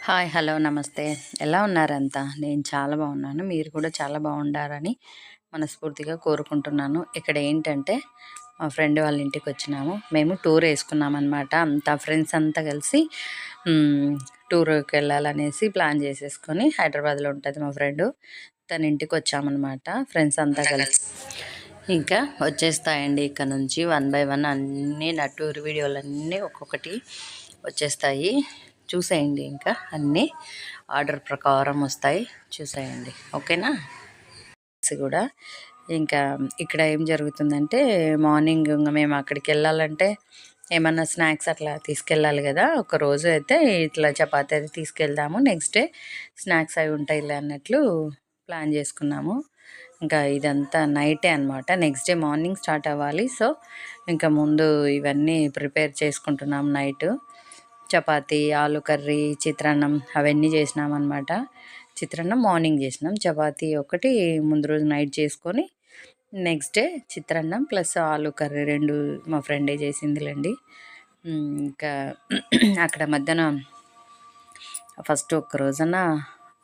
Hi. Hello. నమస్తే. ఎలా ఉన్నారంతా? నేను చాలా బాగున్నాను. మీరు కూడా చాలా బాగుండారని మనస్ఫూర్తిగా కోరుకుంటున్నాను. ఇక్కడ ఏంటంటే మా ఫ్రెండ్ వాళ్ళ ఇంటికొచ్చినాము. మేము టూర్ యేసుకున్నామనమాట. అంతా ఫ్రెండ్స్ అంతా కలిసి టూర్‌కెళ్ళాలనేసి ప్లాన్ చేసేసుకొని హైదరాబాద్‌లో ఉంటది మా ఫ్రెండు. తన ఇంటికొచ్చామనమాట. ఫ్రెండ్స్ అంతా కలిసి. ఇంకా వచ్చేస్తాయండి ఇక్కడ నుంచి వన్ బై వన్ అన్నీ నా టూర్ వీడియోలన్నీ ఒక్కొక్కటి వచ్చేస్తాయి. చూసేయండి. ఇంకా అన్నీ ఆర్డర్ ప్రకారం వస్తాయి. చూసేయండి. ఓకేనా? కూడా ఇంకా ఇక్కడ ఏం జరుగుతుందంటే మార్నింగ్ ఇంక మేము అక్కడికి వెళ్ళాలంటే ఏమన్నా స్నాక్స్ అట్లా తీసుకెళ్ళాలి కదా. ఒకరోజు అయితే ఇట్లా చపాతీ అది తీసుకెళ్దాము, నెక్స్ట్ డే స్నాక్స్ అవి ఉంటాయిలే అన్నట్లు ప్లాన్ చేసుకున్నాము. ఇంకా ఇదంతా నైటే అనమాట. నెక్స్ట్ డే మార్నింగ్ స్టార్ట్ అవ్వాలి. సో ఇంకా ముందు ఇవన్నీ ప్రిపేర్ చేసుకుంటున్నాం. నైటు చపాతీ, ఆలు కర్రీ, చిత్రాన్నం అవన్నీ చేసినామన్నమాట. చిత్రాన్నం మార్నింగ్ చేసినాం, చపాతీ ఒకటి ముందు రోజు నైట్ చేసుకొని నెక్స్ట్ డే చిత్రాన్నం ప్లస్ ఆలు కర్రీ 2 మా ఫ్రెండే చేసిందిలేండి. ఇంకా అక్కడ మధ్యాహ్నం ఫస్ట్ ఒక్క రోజన్నా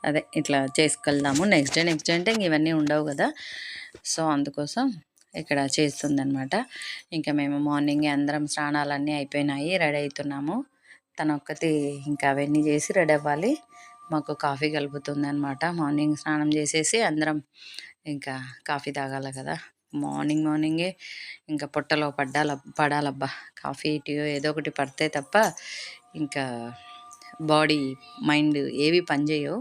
అదే ఇట్లా చేసుకెళ్దాము. నెక్స్ట్ డే అంటే ఇంక ఇవన్నీ ఉండవు కదా. సో అందుకోసం ఇక్కడ చేస్తుందనమాట. ఇంకా మేము మార్నింగే అందరం స్నానాలన్నీ అయిపోయినాయి, రెడీ అవుతున్నాము. తను ఒక్కతి ఇంకా అవన్నీ చేసి రెడీ అవ్వాలి. మాకు కాఫీ కలుపుతుంది అనమాట. మార్నింగ్ స్నానం చేసేసి అందరం ఇంకా కాఫీ తాగాలి కదా. మార్నింగే ఇంకా పొట్టలో పడాలబ్బా. కాఫీ, టీ ఏదో ఒకటి పడితే తప్ప ఇంకా బాడీ, మైండ్ ఏవి పనిచేయవు.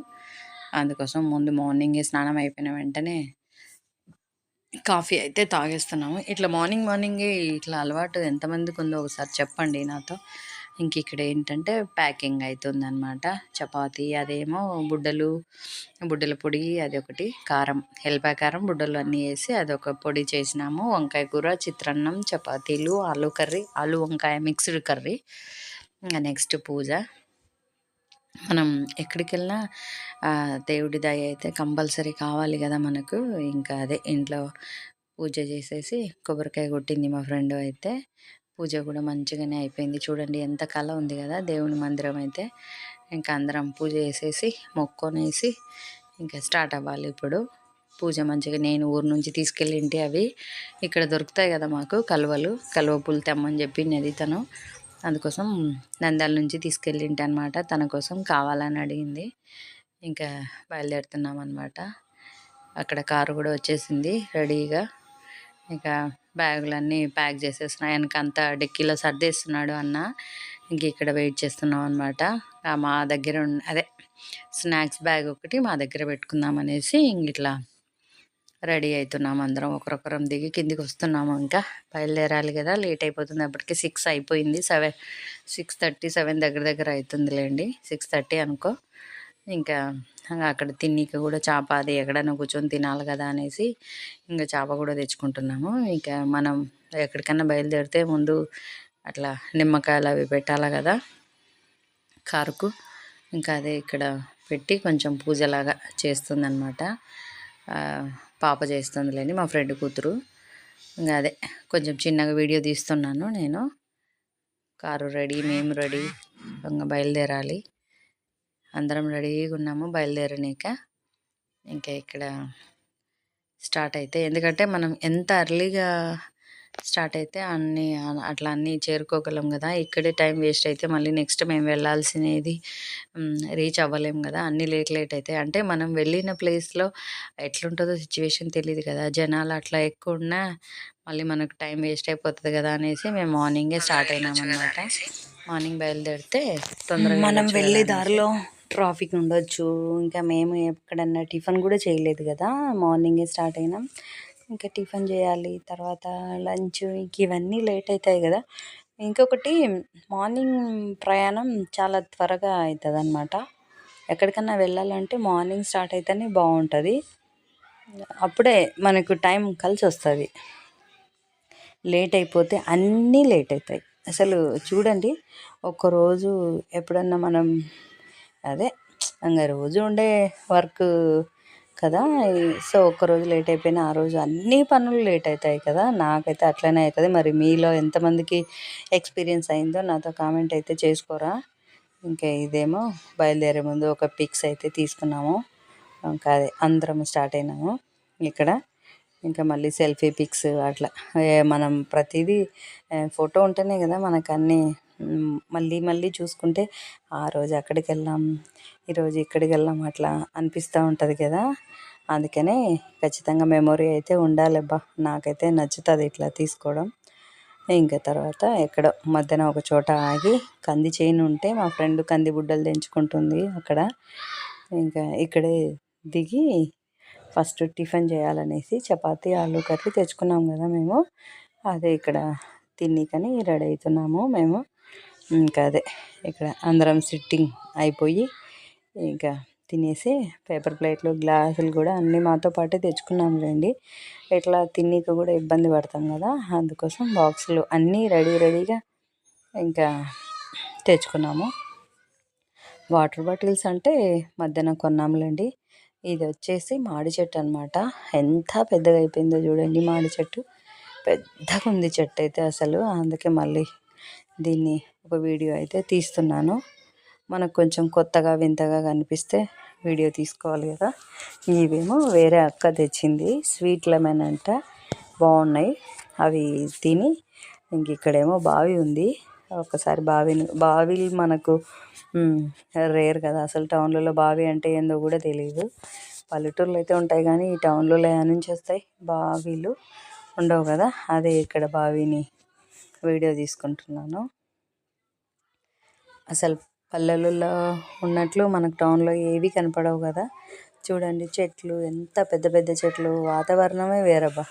అందుకోసం ముందు మార్నింగే స్నానం అయిపోయిన వెంటనే కాఫీ అయితే తాగేస్తున్నాము. ఇట్లా మార్నింగే ఇట్లా అలవాటు ఎంతమందికి ఉందో ఒకసారి చెప్పండి నాతో. ఇంక ఇక్కడ ఏంటంటే ప్యాకింగ్ అవుతుందన్నమాట. చపాతీ అదేమో బుడ్డల పొడి, అదొకటి కారం, హెల్పా కారం బుడ్డలు అన్నీ వేసి అదొక పొడి చేసినాము. వంకాయ కూర, చిత్రాన్నం, చపాతీలు, ఆలు కర్రీ, ఆలు వంకాయ మిక్స్డ్ కర్రీ. ఇంకా నెక్స్ట్ పూజ. మనం ఎక్కడికి వెళ్ళినా దేవుడి దయ అయితే కంపల్సరీ కావాలి కదా మనకు. ఇంకా అదే ఇంట్లో పూజ చేసేసి కొబ్బరికాయ కొట్టింది మా ఫ్రెండ్ అయితే. పూజ కూడా మంచిగానే అయిపోయింది. చూడండి ఎంత కళ ఉంది కదా దేవుని మందిరం అయితే. ఇంకా అందరం పూజ చేసేసి మొక్కునేసి ఇంకా స్టార్ట్ అవ్వాలి ఇప్పుడు. పూజ మంచిగా నేను ఊరు నుంచి తీసుకెళ్ళింటి అవి ఇక్కడ దొరుకుతాయి కదా మాకు కలువ పూలు తెమ్మని చెప్పింది తను. అందుకోసం నంద్యాల నుంచి తీసుకెళ్ళింటి అనమాట. తన కోసం కావాలని అడిగింది. ఇంకా బయలుదేరుతున్నాం అనమాట. అక్కడ కారు కూడా వచ్చేసింది రెడీగా. ఇక బ్యాగులన్నీ ప్యాక్ చేసేస్తున్నాయి. వెనకంతా డిక్కీలో సర్దేస్తున్నాడు అన్న. ఇంక ఇక్కడ వెయిట్ చేస్తున్నాం అనమాట. మా దగ్గర అదే స్నాక్స్ బ్యాగ్ ఒకటి మా దగ్గర పెట్టుకుందాం అనేసి ఇంక ఇట్లా రెడీ అవుతున్నాం అందరం. ఒకరొకరం దిగి కిందికి వస్తున్నాము. ఇంకా బయలుదేరాలి కదా, లేట్ అయిపోతుంది. అప్పటికి 6 అయిపోయింది. 6:30, 7 దగ్గర అవుతుందిలేండి. 6:30 అనుకో. ఇంకా అక్కడ తిన్నీకి కూడా చేప అది ఎక్కడైనా కూర్చొని తినాలి కదా అనేసి ఇంకా చేప కూడా తెచ్చుకుంటున్నాము. ఇంకా మనం ఎక్కడికన్నా బయలుదేరితే ముందు అట్లా నిమ్మకాయలు అవి పెట్టాలి కదా కారుకు. ఇంకా అదే ఇక్కడ పెట్టి కొంచెం పూజలాగా చేస్తుందన్నమాట. పాప చేస్తుందిలేండి, మా ఫ్రెండ్ కూతురు. ఇంకా అదే కొంచెం చిన్నగా వీడియో తీస్తున్నాను నేను. కారు రెడీ, మేము రెడీ, ఇంకా బయలుదేరాలి. అందరం రెడీగా ఉన్నాము బయలుదేరనీక. ఇంకా ఇక్కడ స్టార్ట్ అయితే, ఎందుకంటే మనం ఎంత అర్లీగా స్టార్ట్ అయితే అన్నీ చేరుకోగలం కదా. ఇక్కడే టైం వేస్ట్ అయితే మళ్ళీ నెక్స్ట్ మేము వెళ్ళాల్సినది రీచ్ అవ్వలేము కదా. అన్నీ లేట్ అయితే అంటే మనం వెళ్ళిన ప్లేస్లో ఎట్లుంటుందో సిచ్యువేషన్ తెలియదు కదా. జనాలు అట్లా ఎక్కువ ఉన్నా మళ్ళీ మనకు టైం వేస్ట్ అయిపోతుంది కదా అనేసి మేము మార్నింగే స్టార్ట్ అయినామన్నమాట. మార్నింగ్ బయలుదేరితే తొందరగా మనం వెళ్ళే దారిలో ట్రాఫిక్ ఉండొచ్చు. ఇంకా మేము ఎక్కడన్నా టిఫిన్ కూడా చేయలేదు కదా, మార్నింగే స్టార్ట్ అయినాం. ఇంకా టిఫిన్ చేయాలి, తర్వాత లంచ్, ఇంక ఇవన్నీ లేట్ అవుతాయి కదా. ఇంకొకటి మార్నింగ్ ప్రయాణం చాలా త్వరగా అవుతుంది అనమాట. ఎక్కడికన్నా వెళ్ళాలంటే మార్నింగ్ స్టార్ట్ అయితేనే బాగుంటుంది. అప్పుడే మనకు టైం కలిసి వస్తుంది. లేట్ అయిపోతే అన్నీ లేట్ అవుతాయి. అసలు చూడండి, ఒక్కరోజు ఎప్పుడన్నా మనం అదే ఇంకా రోజు ఉండే వర్క్ కదా. సో ఒక్కరోజు లేట్ అయిపోయినా ఆ రోజు అన్ని పనులు లేట్ అవుతాయి కదా. నాకైతే అట్లనే అవుతుంది. మరి మీలో ఎంతమందికి ఎక్స్పీరియన్స్ అయిందో నాతో కామెంట్ అయితే చేసుకోరా. ఇంకా ఇదేమో బయలుదేరే ముందు ఒక పిక్స్ అయితే తీసుకున్నాము. ఇంకా అదే అందరం స్టార్ట్ అయినాము ఇక్కడ. ఇంకా మళ్ళీ సెల్ఫీ పిక్స్ అట్లా మనం ప్రతిదీ ఫోటో ఉంటేనే కదా మనకు అన్నీ మళ్ళీ మళ్ళీ చూసుకుంటే ఆ రోజు అక్కడికి వెళ్ళాం, ఈరోజు ఇక్కడికి వెళ్ళాం అట్లా అనిపిస్తూ ఉంటుంది కదా. అందుకనే ఖచ్చితంగా మెమొరీ అయితే ఉండాలబ్బా. నాకైతే నచ్చుతుంది ఇట్లా తీసుకోవడం. ఇంకా తర్వాత ఎక్కడో మధ్యాహ్నం ఒక చోట ఆగి కంది చేను ఉంటే మా ఫ్రెండ్ కంది బుడ్డలు తెంచుకుంటుంది అక్కడ. ఇంకా ఇక్కడే దిగి ఫస్ట్ టిఫిన్ చేయాలనేసి చపాతీ ఆలు కర్రీ తెచ్చుకున్నాం కదా మేము. అదే ఇక్కడ తినీకని రెడీ అవుతున్నాము మేము. ఇంకా అదే ఇక్కడ అందరం సిట్టింగ్ అయిపోయి ఇంకా తినేసి పేపర్ ప్లేట్లు గ్లాసులు కూడా అన్నీ మాతో పాటే తెచ్చుకున్నాం రండి. ఇట్లా తిన్నీకి కూడా ఇబ్బంది పడతాం కదా, అందుకోసం బాక్సులు అన్నీ రెడీగా ఇంకా తెచ్చుకున్నాము. వాటర్ బాటిల్స్ అంటే మధ్యాహ్నం కొన్నాములేండి. ఇది వచ్చేసి మాడి చెట్టు అనమాట. ఎంత పెద్దగా అయిపోయిందో చూడండి మాడి చెట్టు. పెద్దగా ఉంది చెట్టు అయితే అసలు. అందుకే మళ్ళీ దీన్ని ఒక వీడియో అయితే తీస్తున్నాను. మనకు కొంచెం కొత్తగా వింతగా కనిపిస్తే వీడియో తీసుకోవాలి కదా. ఇవేమో వేరే అక్క తెచ్చింది, స్వీట్ లెమన్ అంట, బాగున్నాయి అవి తిని. ఇంక ఇక్కడేమో బావి ఉంది. ఒకసారి బావి మనకు రేర్ కదా అసలు. టౌన్లలో బావి అంటే ఏందో కూడా తెలియదు. పల్లెటూర్లో అయితే ఉంటాయి కానీ ఈ టౌన్లలో నుంచి వస్తాయి బావిలు ఉండవు కదా. అదే ఇక్కడ బావిని వీడియో తీసుకుంటున్నాను. అసలు పల్లెలలో ఉన్నట్లు మనకు టౌన్లో ఏవి కనపడవు కదా. చూడండి చెట్లు, ఎంత పెద్ద పెద్ద చెట్లు, వాతావరణమే వేరబ్బా.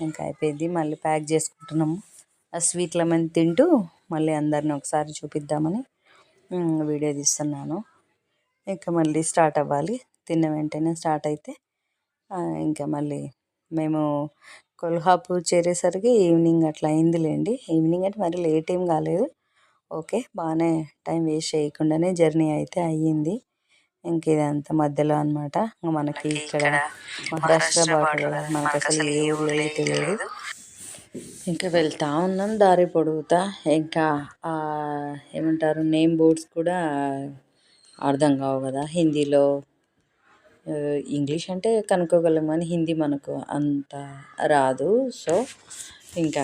ఇంకా అయిపోయింది, మళ్ళీ ప్యాక్ చేసుకుంటున్నాము. ఆ స్వీట్ లెమన్ తింటూ మళ్ళీ అందరిని ఒకసారి చూపిద్దామని వీడియో తీస్తున్నాను. ఇంకా మళ్ళీ స్టార్ట్ అవ్వాలి. తిన్న వెంటనే స్టార్ట్ అయితే ఇంకా మళ్ళీ మేము కొల్హాపూర్ చేరేసరికి ఈవినింగ్ అట్లా అయిందిలేండి. ఈవినింగ్ అంటే మరి లేట్ ఏం కాలేదు. ఓకే, బాగానే టైం వేస్ట్ చేయకుండానే జర్నీ అయితే అయ్యింది. ఇంక ఇదంతా మధ్యలో అనమాట. మనకి ఇక్కడ మహారాష్ట్ర బార్డర్ కదా, మనకు అసలు ఏ ఊరు లేదు తెలియదు. ఇంకా వెళ్తూ ఉన్నాం దారి పొడుగుతా. ఇంకా ఏమంటారు నేమ్ బోర్డ్స్ కూడా అర్థం కావు కదా హిందీలో. ఇంగ్లీష్ అంటే కనుక్కోగలం కానీ హిందీ మనకు అంత రాదు. సో ఇంకా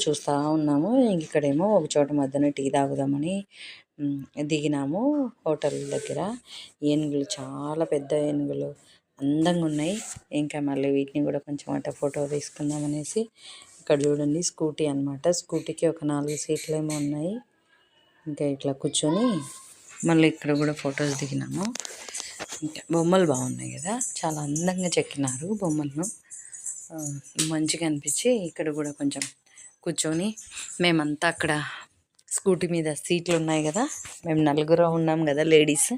చూస్తూ ఉన్నాము. ఇంక ఇక్కడేమో ఒక చోట మధ్యన టీ తాగుదామని దిగినాము హోటల్ దగ్గర. ఏనుగులు, చాలా పెద్ద ఏనుగులు, అందంగా ఉన్నాయి. ఇంకా మళ్ళీ వీటిని కూడా కొంచెం అట్ట ఫోటో తీసుకుందాం అనేసి. ఇక్కడ చూడండి స్కూటీ అనమాట. స్కూటీకి ఒక 4 సీట్లు ఏమో ఉన్నాయి. ఇంకా ఇట్లా కూర్చొని మళ్ళీ ఇక్కడ కూడా ఫొటోస్ దిగినాము. ఇంకా బొమ్మలు బాగున్నాయి కదా, చాలా అందంగా చెక్కినారు బొమ్మలను. మంచిగా అనిపించి ఇక్కడ కూడా కొంచెం కూర్చొని మేమంతా అక్కడ స్కూటీ మీద సీట్లు ఉన్నాయి కదా, మేము 4 ఉన్నాం కదా లేడీస్.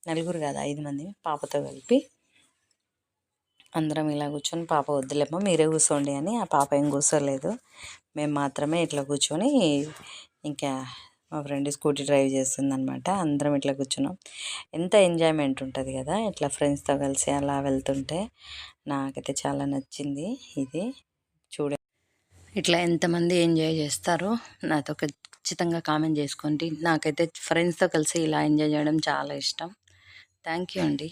4 కాదు 5 మంది పాపతో కలిపి అందరం ఇలా కూర్చొని, పాప వద్దులేమ్మా మీరే కూర్చోండి అని, ఆ పాప ఏం కూర్చోలేదు. మేము మాత్రమే ఇట్లా కూర్చొని, ఇంకా మా ఫ్రెండ్ స్కూటీ డ్రైవ్ చేస్తుందనమాట. అందరం ఇట్లా కూర్చున్నాం. ఎంత ఎంజాయ్మెంట్ ఉంటుంది కదా ఇట్లా ఫ్రెండ్స్తో కలిసి అలా వెళ్తుంటే. నాకైతే చాలా నచ్చింది ఇది. చూడండి ఇట్లా ఎంతమంది ఎంజాయ్ చేస్తారో నాతో ఖచ్చితంగా కామెంట్ చేసుకోండి. నాకైతే ఫ్రెండ్స్తో కలిసి ఇలా ఎంజాయ్ చేయడం చాలా ఇష్టం. థ్యాంక్ యూ అండి.